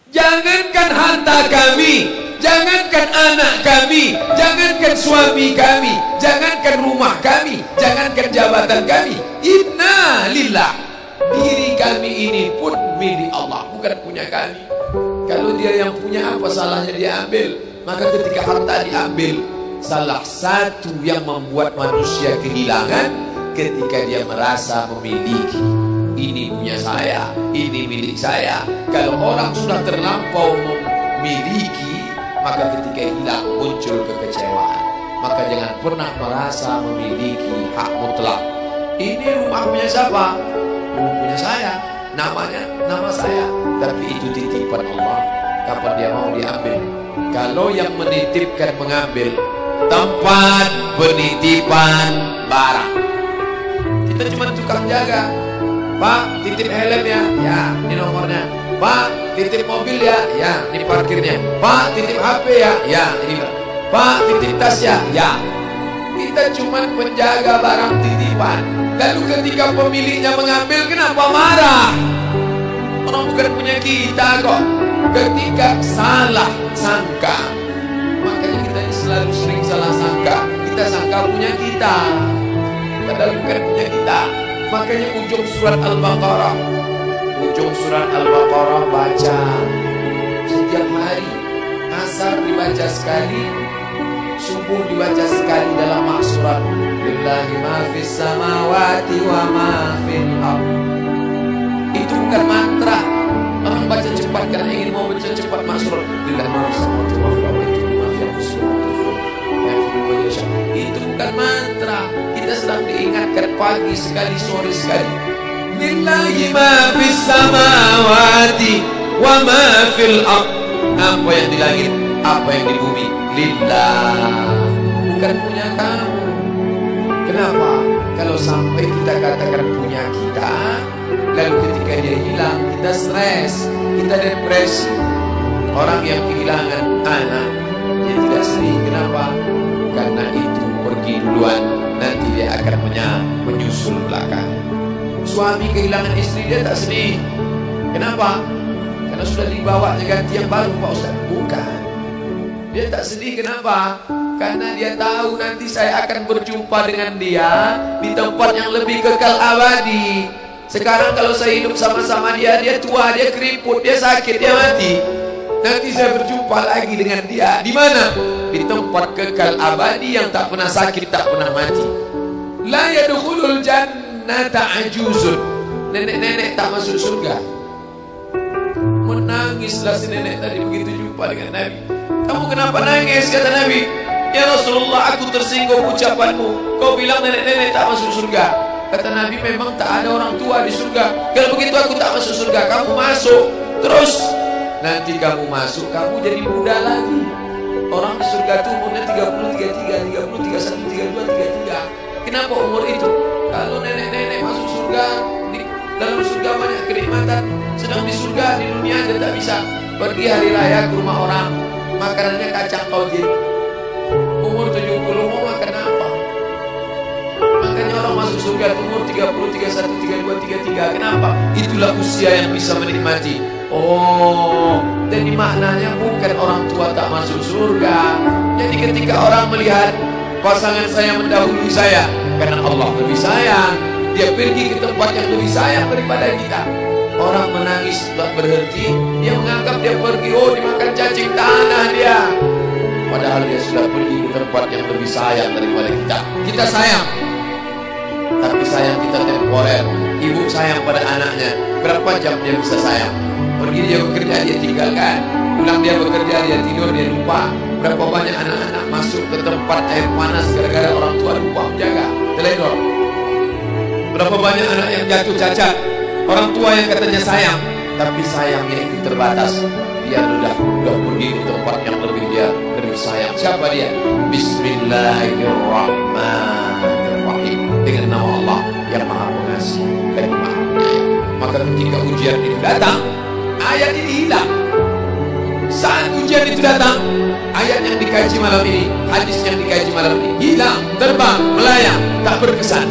Jangankan harta kami, jangankan anak kami, jangankan suami kami, jangankan rumah kami, jangankan jabatan kami. Inna lillah, diri kami ini pun milik Allah, bukan punya kami. Kalau dia yang punya, apa salahnya dia ambil? Maka ketika harta diambil, salah satu yang membuat manusia kehilangan ketika dia merasa memiliki. Ini punya saya, ini milik saya. Kalau orang sudah terlampau memiliki, maka ketika hilang muncul kekecewaan. Maka jangan pernah merasa memiliki hak mutlak. Ini rumah punya siapa? Rumah punya saya, namanya nama saya. Tapi itu titipan Allah, kapan dia mau diambil. Kalau yang menitipkan mengambil, tempat penitipan barang, kita cuma tukang jaga. Pak, titip helm ya? Ya, ini nomornya. Pak, titip mobil ya? Ya, ini parkirnya. Pak, titip HP ya? Ya, ini. Pak, titip tas ya? Ya. Kita cuma penjaga barang titipan. Lalu ketika pemiliknya mengambil, kenapa marah? Orang bukan punya kita kok. Ketika salah sangka, makanya kita selalu sering salah sangka. Kita sangka punya kita, padahal bukan punya kita. Makanya ujung surat Al-Baqarah, baca setiap hari. Asar dibaca sekali, subuh dibaca sekali dalam maksurat. Lillahi ma fis samawati wa ma fil ardh. Itu bukan mantra. Orang baca cepat karena ingin mau baca cepat maksurat. Lillahi ma fis samawati wa fil ardh. Itu bukan mantra. Kita sedang diingatkan pagi sekali, sore sekali. Lillahi ma fis samawati wa ma fil ardh. Apa yang di langit, apa yang di bumi, lillah, bukan punya kamu. Kenapa? Kalau sampai kita katakan punya kita, lalu ketika dia hilang, kita stres, kita depresi. Orang yang kehilangan anak, dia tidak sedih. Kenapa? Karena itu pergi duluan, nanti dia akan menyusul belakang. Suami kehilangan istri, dia tak sedih. Kenapa? Karena sudah dibawa ganti yang baru, Pak Ustaz. Bukan. Dia tak sedih, kenapa? Karena dia tahu nanti saya akan berjumpa dengan dia di tempat yang lebih kekal abadi. Sekarang kalau saya hidup sama-sama dia, dia tua, dia keriput, dia sakit, dia mati. Nanti saya berjumpa lagi dengan dia. Di mana? Di tempat kekal abadi yang tak pernah sakit, tak pernah mati. La yadkhulul jannata ajuzun. Nenek-nenek tak masuk surga. Menangislah si nenek tadi begitu jumpa dengan Nabi. Kamu kenapa nangis? Kata Nabi. Ya Rasulullah, aku tersinggung ucapanmu. Kau bilang nenek-nenek tak masuk surga. Kata Nabi, memang tak ada orang tua di surga. Kalau begitu aku tak masuk surga. Kamu masuk. Terus nanti kamu masuk, kamu jadi muda lagi. Orang di surga itu umurnya 30, 33, 30, 31, 32, 33. Kenapa umur itu? Kalau nenek-nenek masuk surga, di dalam surga banyak kenikmatan. Sedang di surga, di dunia dia tak bisa pergi hari raya ke rumah orang, makanannya kacang tauhid. Umur 70 mau makan apa? Makanya orang masuk surga umur 30, 31, 32, 33. Kenapa? Itulah usia yang bisa menikmati. Oh, jadi maknanya bukan orang tua tak masuk surga. Jadi ketika orang melihat pasangan saya mendahului saya, karena Allah lebih sayang, dia pergi ke tempat yang lebih sayang daripada kita. Orang menangis tak berhenti, dia menganggap dia pergi, oh dimakan cacing tanah dia. Padahal dia sudah pergi ke tempat yang lebih sayang daripada kita. Kita sayang, tapi sayang kita temporer. Ibu sayang pada anaknya, berapa jam dia bisa sayang? Pergi dia bekerja, dia tinggalkan. Pulang dia bekerja, dia tidur, dia lupa. Berapa banyak anak-anak masuk ke tempat air panas gara-gara orang tua lupa menjaga, teledor. Berapa banyak anak yang jatuh cacat, orang tua yang katanya sayang, tapi sayangnya itu terbatas. Dia sudah pergi ke tempat yang lebih sayang. Siapa dia? Bismillahirrahmanirrahim. Dengan nama Allah yang Maha Pengasih dan Maha Penyayang. Maka ketika ujian itu datang, ayat ini hilang. Saat ujian itu datang, ayat yang dikaji malam ini, hadis yang dikaji malam ini hilang, terbang, melayang, tak berkesan.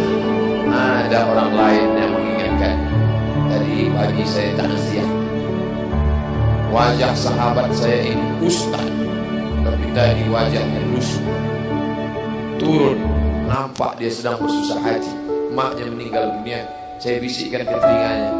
Ada orang lain yang mengingatkan. Tadi pagi saya takziah. wajah sahabat saya ini ustaz, tapi tadi wajahnya lusuh. Turun, nampak dia sedang bersusah hati. Maknya meninggal dunia. Saya bisikkan ke telinganya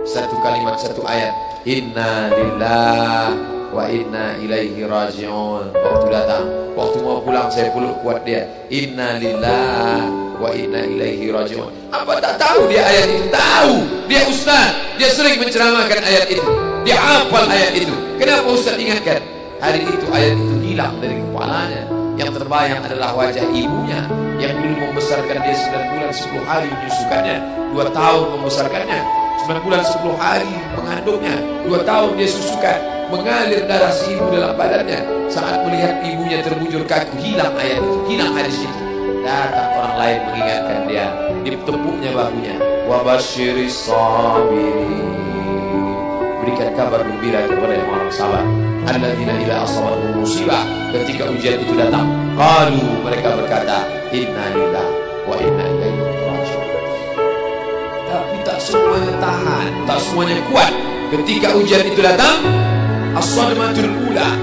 satu kalimat, satu ayat, inna lillahi wa inna ilaihi raji'un. Waktu datang, waktu mau pulang saya peluk kuat dia, inna lillahi wa inna ilaihi raji'un. Apa tak tahu dia ayat itu? Tahu. Dia ustaz, dia sering menceramahkan ayat itu, dia hafal ayat itu. Kenapa ustaz ingatkan? Hari itu ayat itu hilang dari kepalanya. Yang terbayang adalah wajah ibunya yang dulu membesarkan dia 9 bulan 10 hari menyusukannya, 2 tahun membesarkannya, 9 bulan 10 hari mengandungnya, 2 tahun dia susukan, mengalir darah si ibu dalam badannya. Saat melihat ibunya terbujur kaku, hilang ayat itu, hilang hadis itu. Datang orang lain mengingatkan dia, ditepuknya bahunya, wabashiris sabirin, berikan kabar gembira kepada yang orang sabar, alladzina idza asabatuhum musibah, ketika ujian itu datang, qalu, mereka berkata, inna lillahi wa inna ilaihi raji'un. Tapi tak semuanya tahan, tak semuanya kuat. Ketika ujian itu datang, as-sadmatul ula,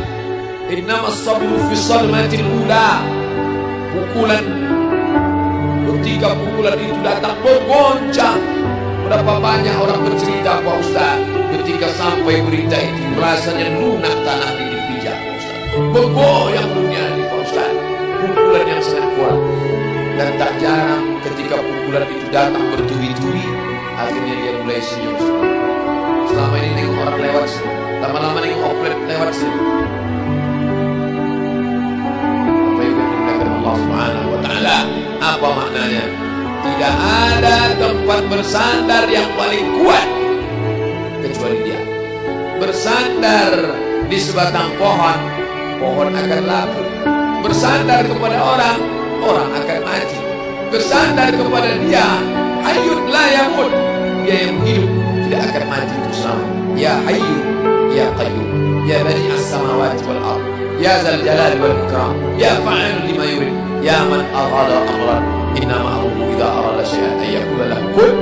innamas sabru fi sadmatil ula, pukulan. Ketika pukulan itu datang bergoncang. Berapa banyak orang bercerita, Pak Ustaz, ketika sampai berita itu rasanya lunak tanah di dipijak, Pak Ustaz. Bergoyang dunia ini, Pak Ustaz. Pukulan yang sangat kuat. Dan tak jarang ketika pukulan itu datang bertubi-tubi, akhirnya dia mulai senyum. Selama ini nengok orang lewat sini, lama-lama nengok oplet lewat sini. Apa yang dimuliakan Allah Subhanahu wa Ta'ala? Apa maknanya? Tidak ada tempat bersandar yang paling kuat kecuali dia. Bersandar di sebatang pohon, pohon akan laku. Bersandar kepada orang, orang akan mati. Bersandar kepada dia, hayyun la yamut, dia yang hidup tidak akan mati terus selama. Ya hayyu ya qayyum, ya bani as-samawati wal ard, ya zal jalali wal ikram, ya fa'ilun lima yurid, ya man arada amran, innama amruhu idza arada syai'an ay yaqula lahu kun.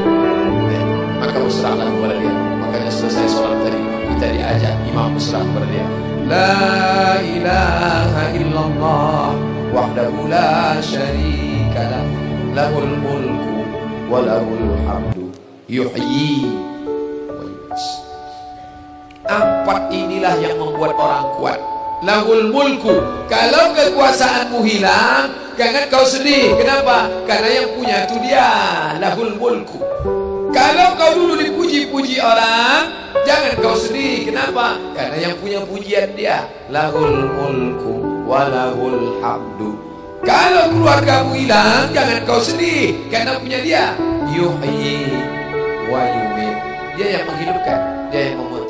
Maka berserahlah kepada dia. Makanya selesai sholat tadi kita diajak imam berserah kepada dia. La ilaha illallah wahdahu la syarika lah, lahul mulku wa lahul hamdu yuhyi wa yumiit. 4 inilah yang membuat orang kuat. Lahul mulku, kalau kekuasaanmu hilang, jangan kau sedih. Kenapa? Karena yang punya itu dia. Lahul mulku. Kalau kau dulu dipuji-puji orang, jangan kau sedih. Kenapa? Karena yang punya pujian dia. Lahul mulku walahul hamdu. Kalau keluargamu hilang, jangan kau sedih, karena punya dia. Yuhyi wa yumiit. Dia yang menghidupkan, dia yang memutihkan.